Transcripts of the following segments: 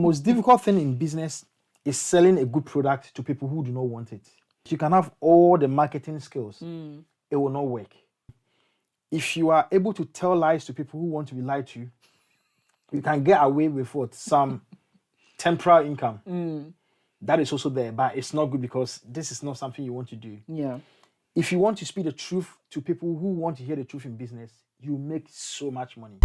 The most difficult thing in business is selling a good product to people who do not want it. You can have all the marketing skills, it will not work. If you are able to tell lies to people who want to be lied to, you can get away with what? Some temporary income. That is also there, but it's not good because this is not something you want to do. Yeah. If you want to speak the truth to people who want to hear the truth in business, you make so much money.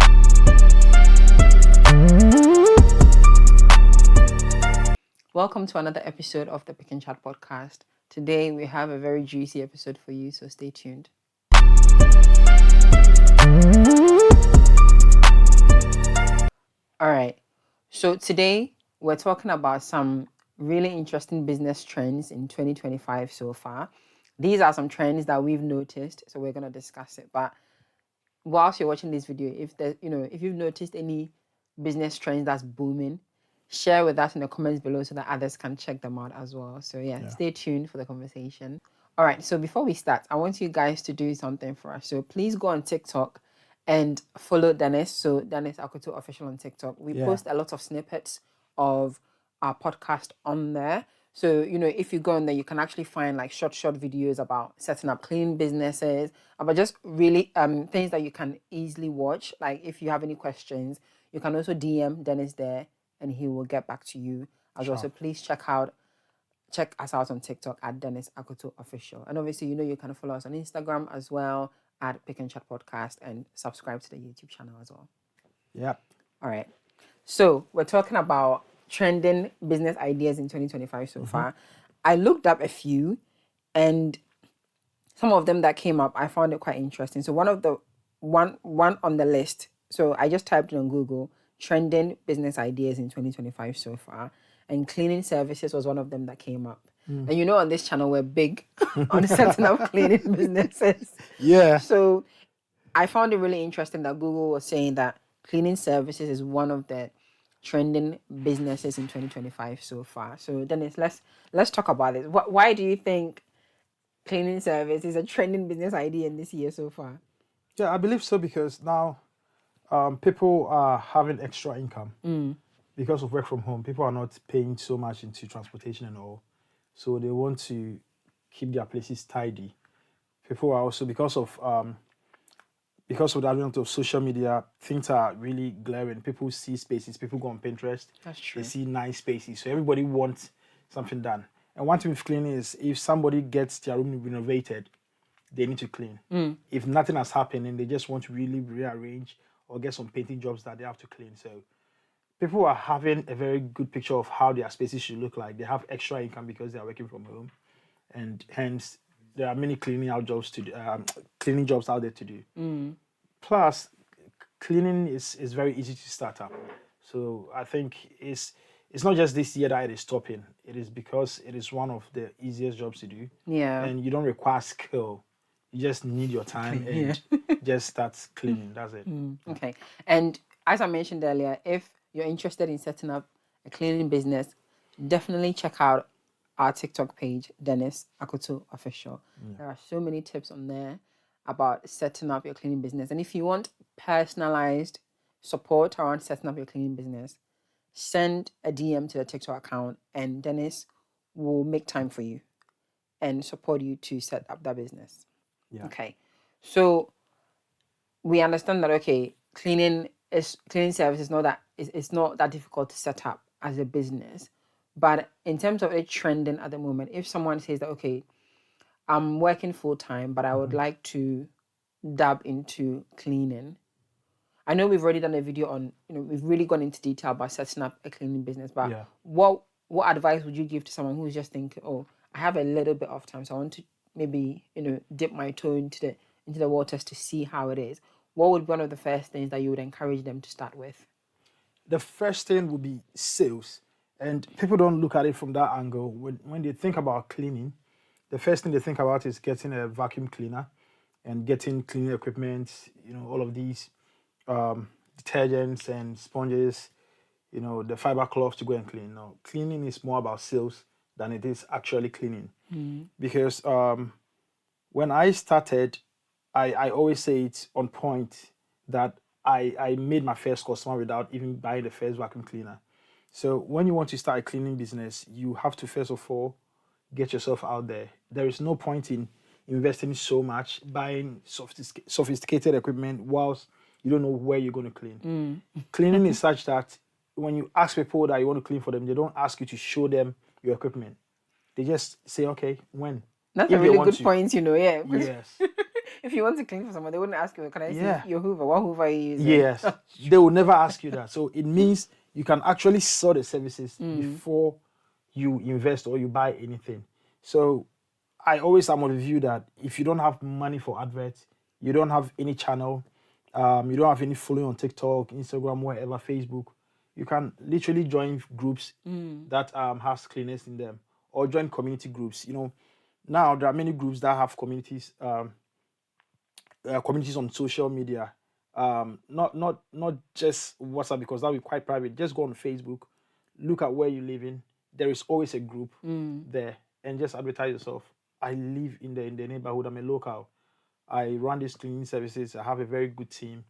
Welcome to another episode of the Pick and Chat podcast. Today we have a very juicy episode for you, so stay tuned. All right. So today we're talking about some really interesting business trends in 2025 so far. These are some trends that we've noticed, so we're going to discuss it. But whilst you're watching this video, if you've noticed any business trends that's booming, share with us in the comments below so that others can check them out as well. So stay tuned for the conversation. All right, so before we start, I want you guys to do something for us. So please go on TikTok and follow Dennis. So Dennis Akoto Official on TikTok. We post a lot of snippets of our podcast on there. So, if you go on there, you can actually find like short videos about setting up cleaning businesses, about just really things that you can easily watch. Like if you have any questions, you can also DM Dennis there and he will get back to you as well. So please check us out on TikTok at Dennis Akoto Official. And obviously, you can follow us on Instagram as well at Pick and Chat Podcast and subscribe to the YouTube channel as well. Yeah. All right. So we're talking about trending business ideas in 2025 so far. I looked up a few and some of them that came up, I found it quite interesting. So one on the list. So I just typed it on Google, trending business ideas in 2025 so far. And cleaning services was one of them that came up. And on this channel, we're big on setting up cleaning businesses. Yeah. So I found it really interesting that Google was saying that cleaning services is one of the trending businesses in 2025 so far. So Dennis, let's talk about it. Why do you think cleaning service is a trending business idea in this year so far? Yeah, I believe so because now people are having extra income because of work from home. People are not paying so much into transportation and all. So they want to keep their places tidy. People are also, because of the advent of social media, things are really glaring. People see spaces. People go on Pinterest. That's true. They see nice spaces. So everybody wants something done. And one thing with cleaning is if somebody gets their room renovated, they need to clean. If nothing has happened and they just want to really rearrange or get some painting jobs that they have to clean. So people are having a very good picture of how their spaces should look like. They have extra income because they are working from home. And hence, there are many cleaning jobs out there to do. Plus, cleaning is very easy to start up. So I think it's not just this year that it is stopping. It is because it is one of the easiest jobs to do. Yeah. And you don't require skill. You just need your time and just start cleaning. That's it. Okay. And as I mentioned earlier, if you're interested in setting up a cleaning business, definitely check out our TikTok page, Dennis Akoto Official. There are so many tips on there about setting up your cleaning business. And if you want personalized support around setting up your cleaning business, send a DM to the TikTok account and Dennis will make time for you and support you to set up that business. Yeah. Okay. So we understand that cleaning service is not that it's not that difficult to set up as a business. But in terms of it trending at the moment, if someone says that I'm working full time, but I would like to dab into cleaning. I know we've already done a video on, we've really gone into detail about setting up a cleaning business, but what advice would you give to someone who's just thinking, I have a little bit of time, so I want to maybe, dip my toe into the waters to see how it is. What would be one of the first things that you would encourage them to start with? The first thing would be sales. And people don't look at it from that angle. When they think about cleaning, the first thing they think about is getting a vacuum cleaner and getting cleaning equipment, all of these detergents and sponges, the fiber cloths to go and clean. No, cleaning is more about sales than it is actually cleaning. Because when I started, I always say it's on point that I made my first customer without even buying the first vacuum cleaner. So when you want to start a cleaning business, you have to first of all get yourself out there. There is no point in investing so much, buying sophisticated equipment whilst you don't know where you're going to clean. Cleaning is such that when you ask people that you want to clean for them, they don't ask you to show them your equipment. They just say, okay, when? That's If a they really want good to. point, yeah. Because Yes. if you want to clean for someone, they wouldn't ask you, can I Yeah. see your Hoover? What Hoover are you using? Yes. They will never ask you that. So it means you can actually sell the services before you invest or you buy anything. So I always am of the view that if you don't have money for adverts, you don't have any channel, you don't have any following on TikTok, Instagram, wherever, Facebook, you can literally join groups that has cleaners in them, or join community groups. Now there are many groups that have communities on social media. Not just WhatsApp, because that will be quite private. Just go on Facebook, look at where you live in. There is always a group there, and just advertise yourself. I live in the neighborhood. I'm a local. I run these cleaning services. I have a very good team.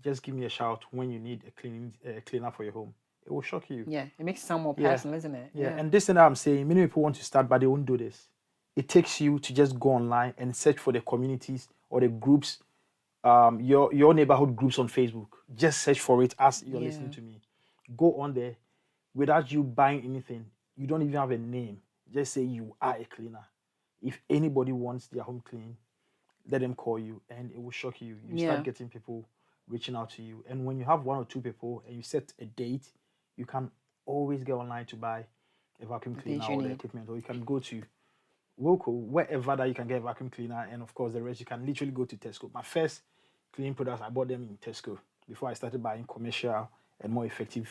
Just give me a shout when you need a cleaner for your home. It will shock you. Yeah, it makes it sound more Yeah. personal, isn't it? Yeah. And this thing that I'm saying, many people want to start, but they won't do this. It takes you to just go online and search for the communities or the groups, your neighborhood groups on Facebook. Just search for it as you're listening to me. Go on there without you buying anything. You don't even have a name. Just say you are a cleaner. If anybody wants their home clean, let them call you, and it will shock you. You start getting people reaching out to you. And when you have one or two people and you set a date, you can always get online to buy a vacuum cleaner or the equipment, or you can go to Wilco, wherever that you can get a vacuum cleaner, and of course the rest you can literally go to Tesco. My first cleaning products, I bought them in Tesco before I started buying commercial and more effective,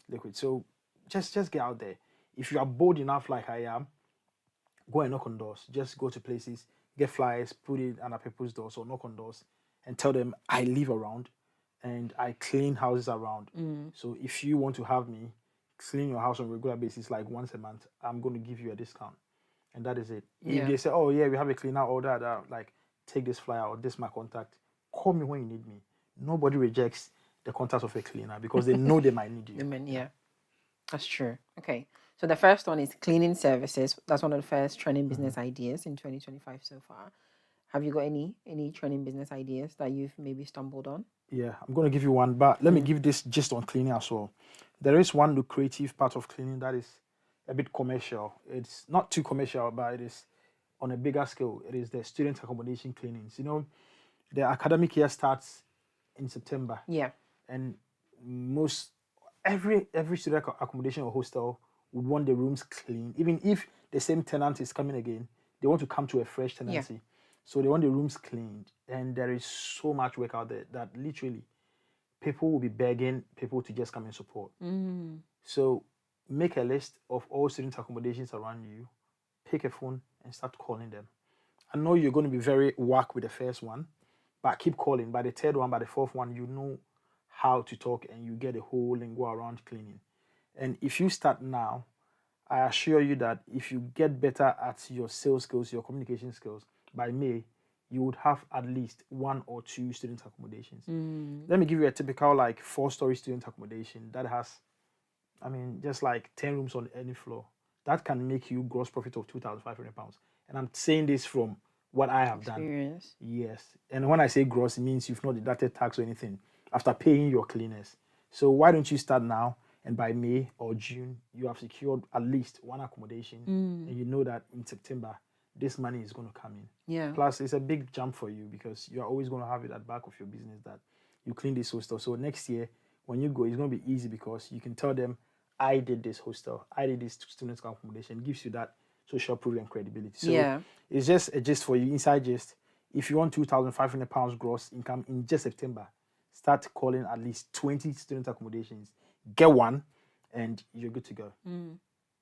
liquid. So just get out there. If you are bold enough like I am, go and knock on doors. Just go to places, get flyers, put it under people's doors or knock on doors and tell them I live around and I clean houses around. So if you want to have me clean your house on a regular basis, like once a month, I'm going to give you a discount. And that is it. If they say, oh yeah, we have a cleaner order, like take this flyer or this my contact, call me when you need me. Nobody rejects the contact of a cleaner because they know they might need you. Yeah, that's true. Okay. So the first one is cleaning services. That's one of the first training business ideas in 2025 so far. Have you got any training business ideas that you've maybe stumbled on? Yeah, I'm going to give you one, but let me give this just on cleaning as well. There is one lucrative part of cleaning that is a bit commercial. It's not too commercial, but it is on a bigger scale. It is the student accommodation cleanings. The academic year starts in September. Yeah. And every student accommodation or hostel would want the rooms clean. Even if the same tenant is coming again, they want to come to a fresh tenancy. Yeah. So they want the rooms cleaned. And there is so much work out there that literally people will be begging people to just come and support. So make a list of all student accommodations around you, pick a phone and start calling them. I know you're going to be very whack with the first one, but keep calling. By the third one, by the fourth one, you know how to talk and you get a whole and go around cleaning. And if you start now, I assure you that if you get better at your sales skills, your communication skills, by May, you would have at least 1 or 2 student accommodations. Let me give you a typical 4-story student accommodation that has, just 10 rooms on any floor. That can make you gross profit of £2,500. And I'm saying this from what I have done. Yes. And when I say gross, it means you've not deducted tax or anything after paying your cleaners. So why don't you start now? And by May or June, you have secured at least 1 accommodation. And you know that in September, this money is going to come in. Yeah. Plus, it's a big jump for you because you're always going to have it at the back of your business that you clean this hostel. So next year, when you go, it's going to be easy because you can tell them, I did this hostel, I did this student accommodation. It gives you that social proof and credibility. So it's just a gist for you, inside gist. If you want £2,500 gross income in just September, start calling at least 20 student accommodations. Get one, and you're good to go.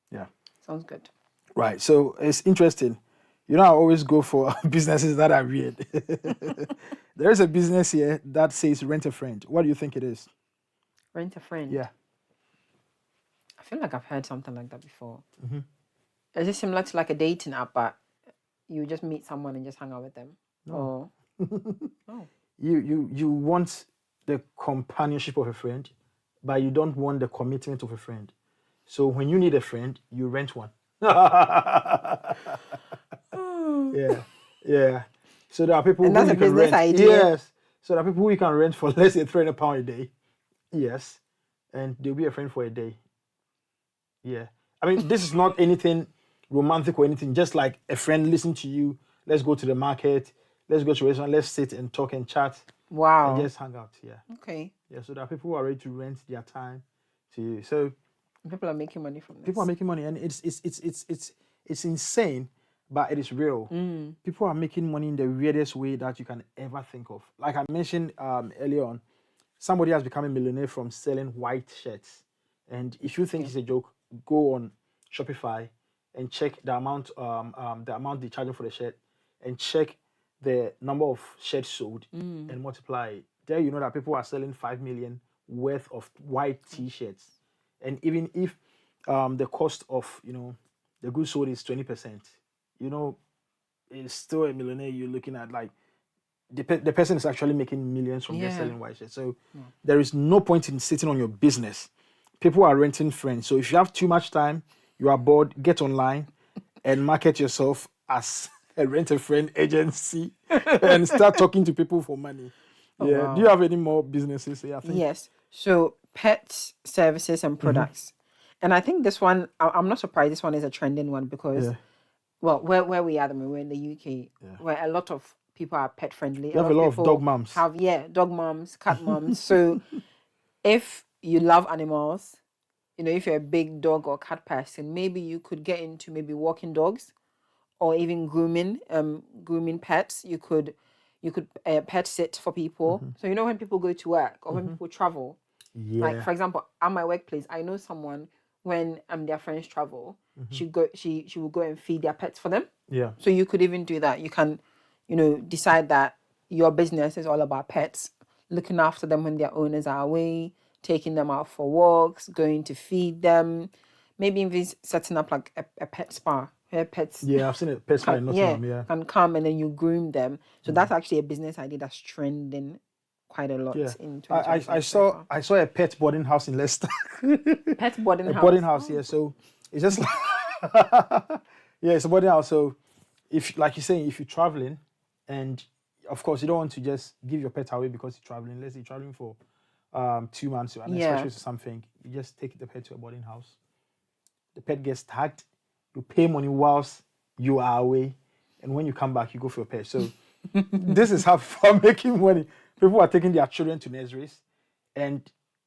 Yeah. Sounds good. Right. So it's interesting. I always go for businesses that are weird. There is a business here that says rent a friend. What do you think it is? Rent a friend? Yeah. I feel like I've heard something like that before. Is it similar to like a dating app, but you just meet someone and just hang out with them? No. Oh. You want the companionship of a friend, but you don't want the commitment of a friend. So when you need a friend, you rent one. Yeah, yeah. So there are people And who that's a you can business rent. idea. Yes. So there are people who you can rent for let's say £300 a day. Yes. And they'll be a friend for a day. Yeah. I mean, this is not anything romantic or anything, just like a friend listening to you. Let's go to the market, let's go to a restaurant, let's sit and talk and chat and Wow. just hang out. Yeah. Okay. Yeah. So there are people who are ready to rent their time to you. So People are making money from this. people are making money and it's insane, but it is real. People are making money in the weirdest way that you can ever think of. Like I mentioned earlier on, somebody has become a millionaire from selling white shirts. And if you think it's a joke, go on Shopify and check the amount they're charging for the shirt, and check the number of shirts sold and multiply it. There you know that people are selling 5 million worth of white t-shirts. And even if the cost of the goods sold is 20%, it's still a millionaire you're looking at. Like the person is actually making millions from just Yeah. selling white shirts. So there is no point in sitting on your business. People are renting friends. So if you have too much time, you are bored, get online and market yourself as a rent a friend agency and start talking to people for money. Yeah. wow. Do you have any more businesses? Yeah, I think. Yes. So pets, services, and products. And I think this one, I'm not surprised this one is a trending one because, Yeah. well, where we are, I mean, we're in the UK, where a lot of people are pet friendly. You have a lot of people dog moms. Have, dog moms, cat moms. So if you love animals, if you're a big dog or cat person, maybe you could get into maybe walking dogs or even grooming pets. You could pet sit for people. So when people go to work or when people travel, like Yeah. for example, at my workplace, I know someone when their friends travel, she will go and feed their pets for them. Yeah. So you could even do that. You can, decide that your business is all about pets, looking after them when their owners are away, taking them out for walks, going to feed them, maybe even setting up like a pet spa where pets Yeah, I've seen it. Pet spa in Nottingham. Yeah. can come and then you groom them. So that's actually a business idea that's trending quite a lot Yeah. in I 2025 so far. I saw a pet boarding house in Leicester. Pet boarding A house. boarding house, yeah. So it's just like yeah, it's a boarding house. So if like you're saying, if you're traveling and of course you don't want to just give your pet away because you're traveling. Let's say you're traveling for 2 months and especially to something, you just take the pet to a boarding house. The pet gets tagged, you pay money whilst you are away, and when you come back, you go for your pet. So this is how people are making money. People are taking their children to nurseries, and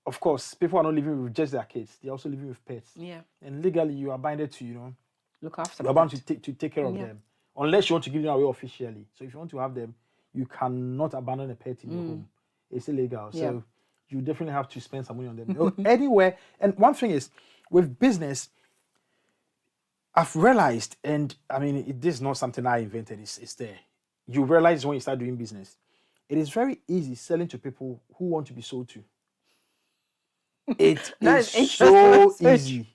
of course, people are not living with just their kids; they're also living with pets. Yeah. And legally, you are binded to Look after you're them. bound to take care of them, unless you want to give them away officially. So if you want to have them, you cannot abandon a pet in your home. It's illegal. So you definitely have to spend some money on them anywhere. And one thing is, with business, I've realized, and I mean, this is not something I invented. It's there. You realize when you start doing business, it is very easy selling to people who want to be sold to. It is so easy.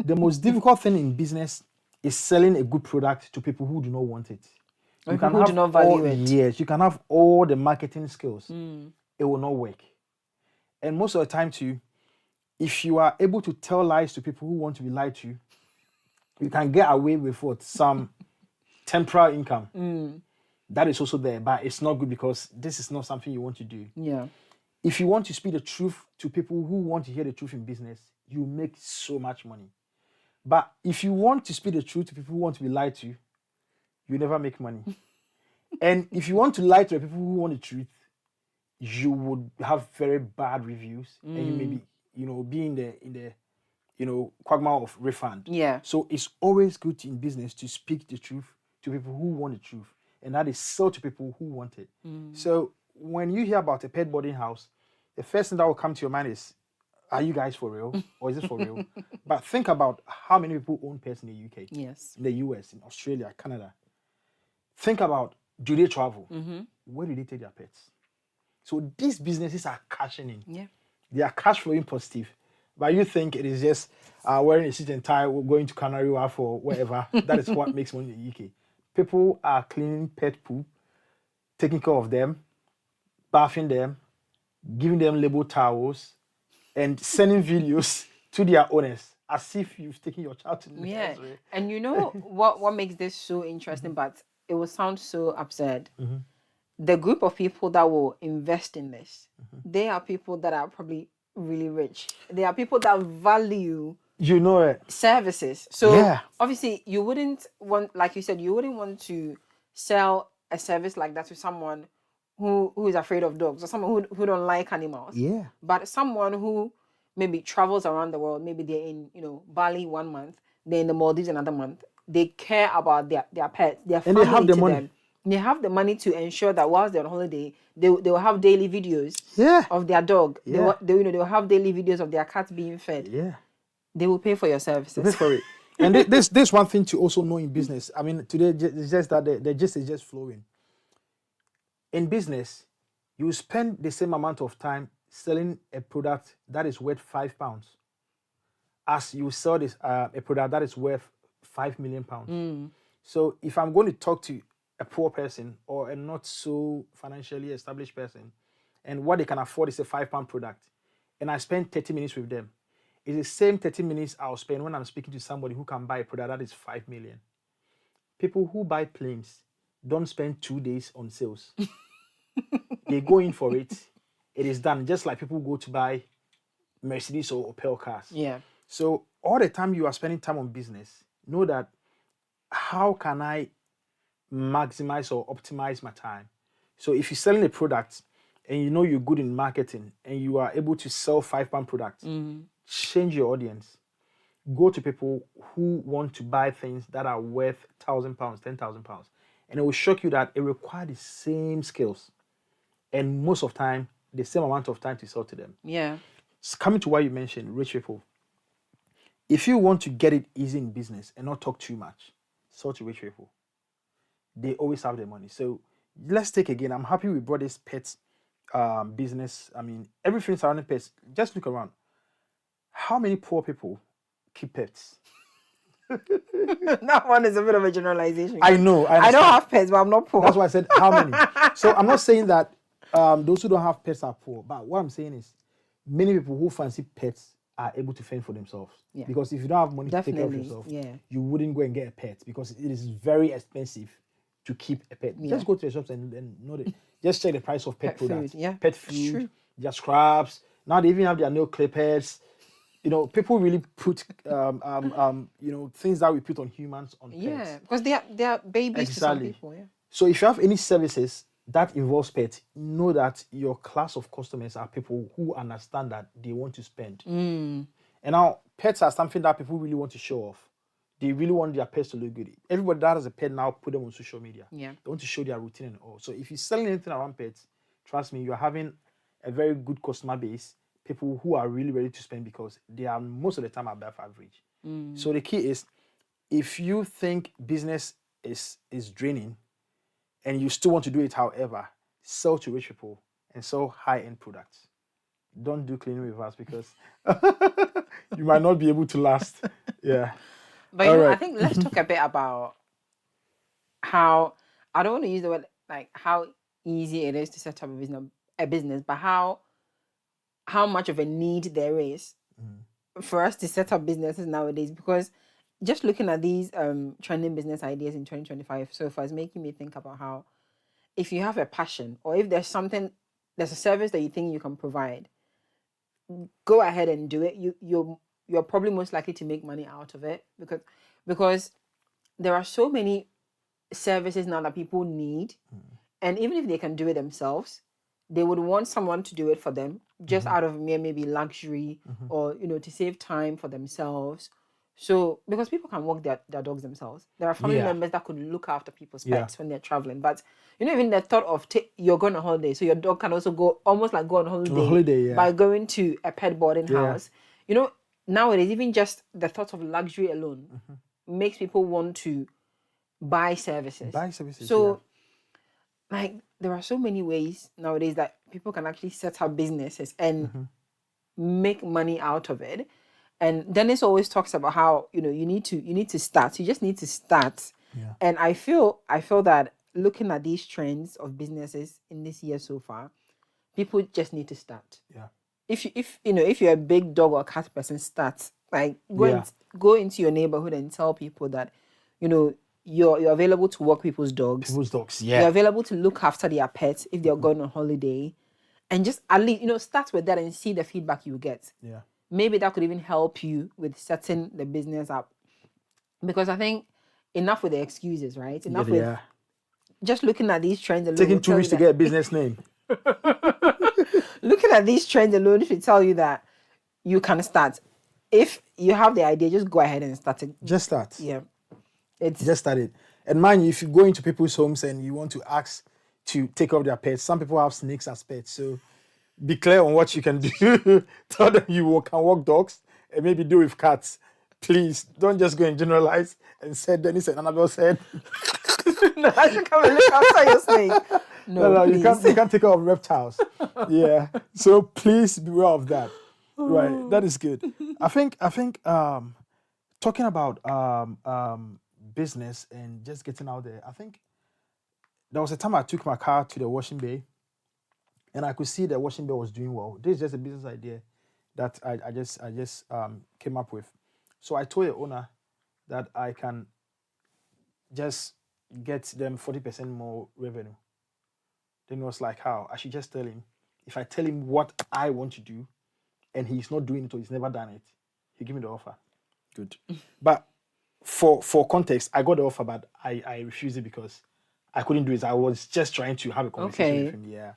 The most difficult thing in business is selling a good product to people who do not want it. You can who do not value it. Yes, you can have all the marketing skills. It will not work. And most of the time too, if you are able to tell lies to people who want to be lied to, you can get away with what? Some temporary income. That is also there, but it's not good because this is not something you want to do. Yeah. If you want to speak the truth to people who want to hear the truth in business, you make so much money. But if you want to speak the truth to people who want to be lied to, you never make money. And if you want to lie to the people who want the truth, you would have very bad reviews, and you may be in the quagmire of refund. Yeah. So it's always good in business to speak the truth to people who want the truth, and that is sell to people who want it. So when you hear about a pet boarding house, the first thing that will come to your mind is, are you guys for real? Or is this for real? But think about how many people own pets in the UK, Yes. in the US, in Australia, Canada. Think about, do they travel? Where do they take their pets? So these businesses are cashing in. Yeah. They are cash flowing positive. But you think it is just wearing a suit and tie, going to Canary Wharf or wherever. That is what makes money in the UK. People are cleaning pet poop, taking care of them, bathing them, giving them labeled towels, and sending videos to their owners. as if you've taken your child to the Yeah. nursery. And you know what makes this so interesting, but it will sound so absurd. The group of people that will invest in this, they are people that are probably really rich. They are people that value You know it. services. So Yeah. obviously you wouldn't want, like you said, you wouldn't want to sell a service like that to someone who is afraid of dogs, or someone who don't like animals. Yeah. But someone who maybe travels around the world, maybe they're in, Bali 1 month, they're in the Maldives another month. They care about their pets, their And family they have the to money. them. They have the money to ensure that whilst they're on holiday, they will have daily videos Yeah. of their dog. Yeah. They will have daily videos of their cat being fed. Yeah. They will pay for your services. Pay for it. And this one thing to also know in business. I mean, today it's just that the gist is just flowing. In business, you spend the same amount of time selling a product that is worth £5 as you sell this a product that is worth £5 million. So if I'm going to talk to a poor person or a not so financially established person, and what they can afford is a £5 product, and I spend 30 minutes with them, it's the same 30 minutes I'll spend when I'm speaking to somebody who can buy a product that is 5 million. People who buy planes don't spend 2 days on sales. They go in for it. It is done. Just like people go to buy Mercedes or Opel cars. Yeah. So all the time you are spending time on business, know that how can I maximize or optimize my time? So if you're selling a product and you know you're good in marketing and you are able to sell £5 products, change your audience. Go to people who want to buy things that are worth £1,000, £10,000. And it will shock you that it requires the same skills and most of the time, the same amount of time to sell to them. Yeah. Coming to what you mentioned, rich people. If you want to get it easy in business and not talk too much, sell to rich people. They always have the money. So let's take again. I'm happy we brought this pets business. I mean, everything surrounding pets. Just look around. How many poor people keep pets? That one is a bit of a generalization. I know. I don't have pets, but I'm not poor. That's why I said how many. So I'm not saying that those who don't have pets are poor, but what I'm saying is many people who fancy pets are able to fend for themselves. Yeah. Because if you don't have money to take care of Definitely, yourself, yeah. you wouldn't go and get a pet because it is very expensive to keep a pet. Yeah. Just go to the shops and know that. Just check the price of pet products. Food, yeah. Pet It's true. food, their scraps. Now they even have their nail clippers. You know, people really put things that we put on humans on pets. Yeah, because they are babies to some people. Yeah. So if you have any services that involves pets, know that your class of customers are people who understand that they want to spend. And now pets are something that people really want to show off. They really want their pets to look good. Everybody that has a pet now put them on social media. Yeah. They want to show their routine and all. So if you're selling anything around pets, trust me, you're having a very good customer base. People who are really ready to spend because they are most of the time above average. So the key is, if you think business is draining and you still want to do it, however, sell to rich people and sell high-end products. Don't do cleaning with us because you might not be able to last. Yeah. But All right. I think let's talk a bit about how, I don't want to use the word like how easy it is to set up a business, but how much of a need there is for us to set up businesses nowadays. Because just looking at these trending business ideas in 2025 so far is making me think about how if you have a passion or if there's a service that you think you can provide, go ahead and do it. You're probably most likely to make money out of it because there are so many services now that people need, and even if they can do it themselves, they would want someone to do it for them just out of mere maybe luxury or to save time for themselves. So because people can walk their dogs themselves, there are family members that could look after people's pets when they're traveling. But even the thought of you're going on holiday, so your dog can also go almost like go on holiday, by going to a pet boarding house. Nowadays, even just the thought of luxury alone makes people want to buy services. So, like, there are so many ways nowadays that people can actually set up businesses and make money out of it. And Dennis always talks about how you need to start. You just need to start. Yeah. And I feel that looking at these trends of businesses in this year so far, people just need to start. Yeah. If you're a big dog or cat person, start. Like Yeah. go into your neighborhood and tell people that, you're available to walk people's dogs. People's dogs. You're Yeah. available to look after their pets if they're going on holiday. And just at least, start with that and see the feedback you get. Yeah. Maybe that could even help you with setting the business up. Because I think enough with the excuses, right? Enough with Yeah. just looking at these trends alone. Taking will 2 tell weeks you to that- get a business name. Looking at these trends alone should tell you that you can start. If you have the idea, just go ahead and start it. Just start. Yeah. It's Just start it. And mind you, if you go into people's homes and you want to ask to take care of their pets, some people have snakes as pets. So be clear on what you can do. Tell them you can walk dogs and maybe do with cats. Please don't just go and generalize and say Dennis and Annabelle said. no, I should come and look outside your snake. No, You please. can't take care of reptiles. Yeah. So please beware of that. Right. That is good. I think talking about business and just getting out there, I think there was a time I took my car to the washing bay and I could see the washing bay was doing well. This is just a business idea that I just came up with. So I told the owner that I can just get them 40% more revenue. Then it was like, how? I should just tell him. If I tell him what I want to do and he's not doing it or he's never done it, he'll give me the offer. Good. But for context, I got the offer, but I refused it because I couldn't do it. I was just trying to have a conversation with him. Yeah.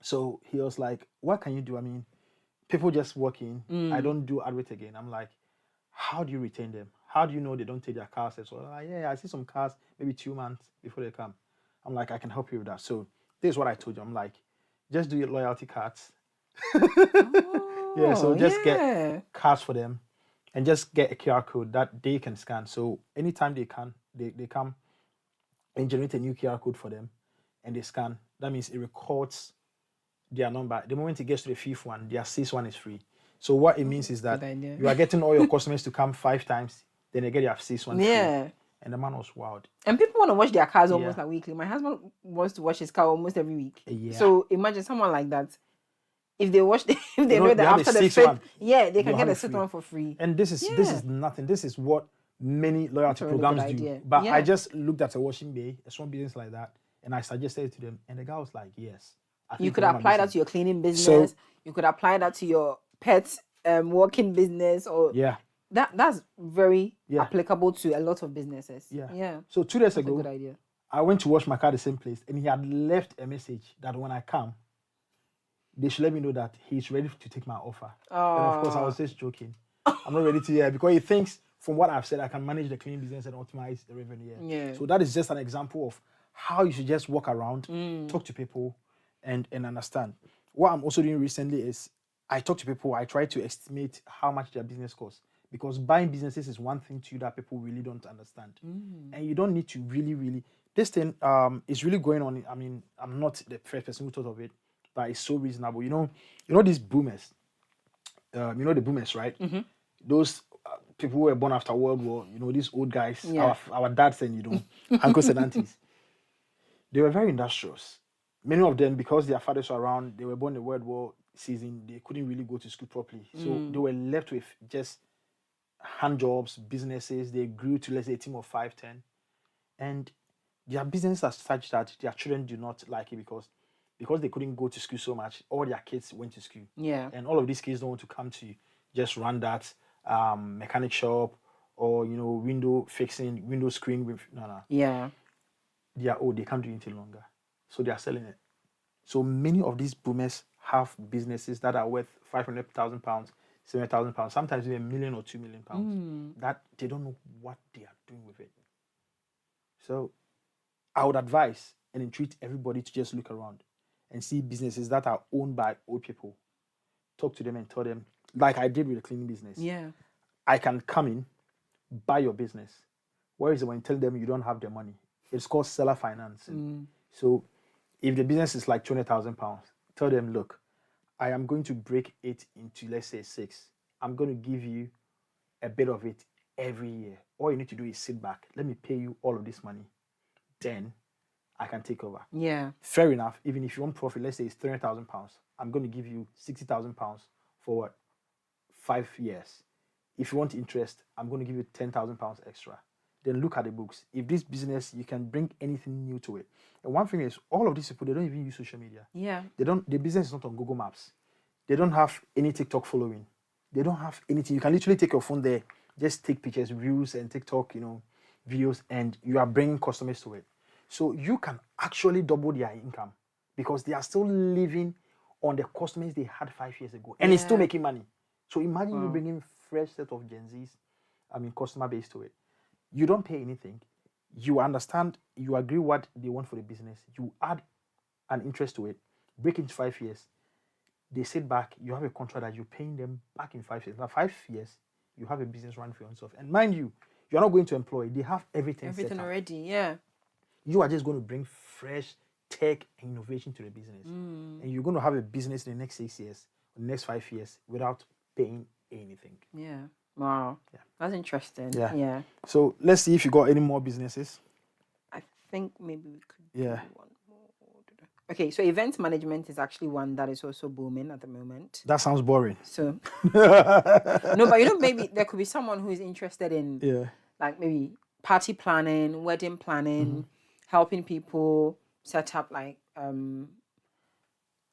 So he was like, what can you do? I mean, people just walk in. I don't do advert again. I'm like, how do you retain them? How do you know they don't take their cars? So like, yeah, I see some cars maybe 2 months before they come. I'm like, I can help you with that. So this is what I told you. I'm like, just do your loyalty cards. Yeah, so just get cards for them and just get a QR code that they can scan. So anytime they come and generate a new QR code for them and they scan, that means it records their number. The moment it gets to the fifth one, their sixth one is free. So what it means is that you are getting all your customers to come 5 times, then they get their sixth one free. And the man was wild. And people want to wash their cars almost like weekly. My husband wants to wash his car almost every week. Yeah. So imagine someone like that. If they wash, if they know that after the fifth, they can get a sixth one for free. And this is nothing. This is what many loyalty programs do. But I just looked at a washing bay, a small business like that, and I suggested it to them, and the guy was like, "Yes." You could apply that to your cleaning business. You could apply that to your pets walking business, or that's very applicable to a lot of businesses. Yeah. So 2 days ago, a good idea. I went to wash my car at the same place, and he had left a message that when I come, they should let me know that he's ready to take my offer. And of course, I was just joking. I'm not ready to because he thinks, from what I've said, I can manage the cleaning business and optimize the revenue. Yeah. So that is just an example of how you should just walk around, talk to people, and understand. What I'm also doing recently is I talk to people. I try to estimate how much their business costs, because buying businesses is one thing too that people really don't understand, and you don't need to really. This thing is really going on. I mean, I'm not the first person who thought of it, but it's so reasonable. You know these boomers. You know the boomers, right? Those people who were born after World War. You know, these old guys, our dads and uncles and aunties. They were very industrious. Many of them, because their fathers were around, they were born in the World War season. They couldn't really go to school properly, so they were left with just hand jobs, businesses. They grew to, let's say, a team of 5, 10, and their business are such that their children do not like it because they couldn't go to school so much. All their kids went to school. And all of these kids don't want to come to just run that mechanic shop or window fixing, window screen with they are old. They can't do it any longer, so they are selling it. So many of these boomers have businesses that are worth £500,000, £700,000, sometimes even £1 million or £2 million. That they don't know what they are doing with it. So I would advise and entreat everybody to just look around and see businesses that are owned by old people. Talk to them and tell them, like I did with the cleaning business. I can come in, buy your business. Whereas when you tell them you don't have the money, it's called seller financing. So if the business is like £200,000, tell them, look, I am going to break it into, let's say, 6. I'm going to give you a bit of it every year. All you need to do is sit back. Let me pay you all of this money. Then I can take over. Fair enough. Even if you want profit, let's say it's £300,000, I'm going to give you £60,000 for what? 5 years. if you want interest, I'm going to give you £10,000 extra. Then look at the books. If this business, you can bring anything new to it. And one thing is, all of these people, they don't even use social media. Yeah. The business is not on Google Maps. They don't have any TikTok following. They don't have anything. You can literally take your phone there, just take pictures, reels, and TikTok, videos, and you are bringing customers to it. So you can actually double their income because they are still living on the customers they had 5 years ago, and it's still making money. So imagine you bringing fresh set of Gen Zs, customer base to it. You don't pay anything. You understand, you agree what they want for the business. You add an interest to it, break into 5 years. They sit back, you have a contract that you're paying them back in 5 years. Now, 5 years, you have a business run for yourself. And mind you, you're not going to employ. They have everything set up. Already, yeah. You are just going to bring fresh tech and innovation to the business. And you're going to have a business in the next 6 years, or the next 5 years, without paying anything. Yeah. Wow. Yeah. That's interesting. Yeah. So let's see if you got any more businesses. I think maybe we could do one more. Okay, so event management is actually one that is also booming at the moment. That sounds boring. So no, but maybe there could be someone who is interested in like maybe party planning, wedding planning, helping people set up like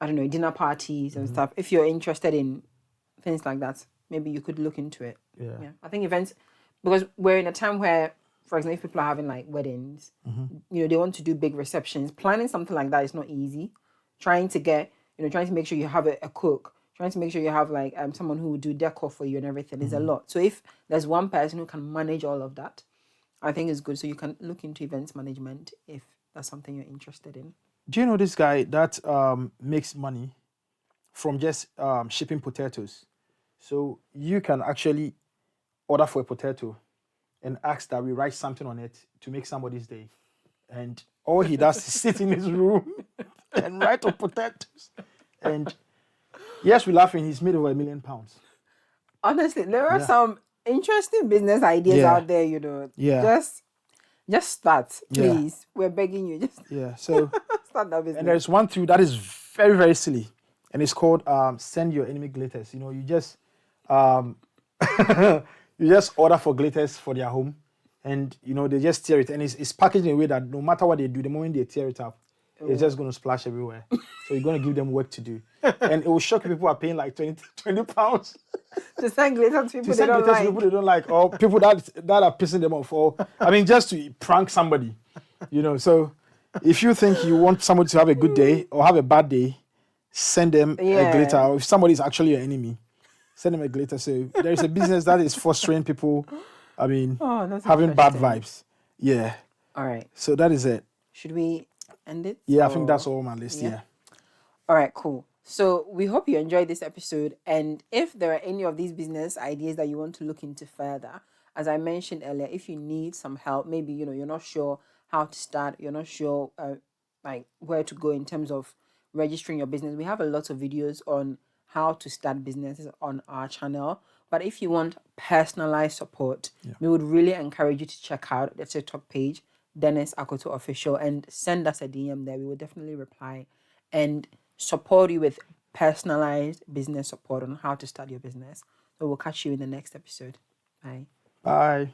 dinner parties and stuff. If you're interested in things like that, maybe you could look into it. Yeah. I think events, because we're in a time where, for example, if people are having like weddings, they want to do big receptions. Planning something like that is not easy. Trying to make sure you have a cook, trying to make sure you have like someone who will do decor for you and everything is a lot. So if there's one person who can manage all of that, I think it's good. So you can look into events management if that's something you're interested in. Do you know this guy that makes money from just shipping potatoes? So you can actually order for a potato and ask that we write something on it to make somebody's day. And all he does is sit in his room and write on potatoes. And yes, we're laughing. He's made over £1 million. Honestly, there are some interesting business ideas out there, Yeah. Just start, please. We're begging you. So start that business. And there's one too that is very, very silly. And it's called send your enemy glitters. You just you just order for glitters for their home, and they just tear it, and it's packaged in a way that no matter what they do, the moment they tear it up, it's just going to splash everywhere. So you're going to give them work to do, and it will shock people are paying like 20 pounds to send glitters to people they don't like. People they don't like, or people that are pissing them off, or just to prank somebody, So if you think you want somebody to have a good day or have a bad day, send them a glitter. Or if somebody is actually your enemy, send them a glitter. So there is a business that is fostering people, having bad vibes. Yeah. All right. So that is it. Should we end it? Yeah, I think that's all on my list. Yeah. All right, cool. So we hope you enjoyed this episode. And if there are any of these business ideas that you want to look into further, as I mentioned earlier, if you need some help, maybe, you're not sure how to start, you're not sure where to go in terms of registering your business, we have a lot of videos on how to start businesses on our channel. But if you want personalized support, we would really encourage you to check out the TikTok page, Dennis Akoto Official, and send us a DM there. We will definitely reply and support you with personalized business support on how to start your business. So we'll catch you in the next episode. Bye. Bye.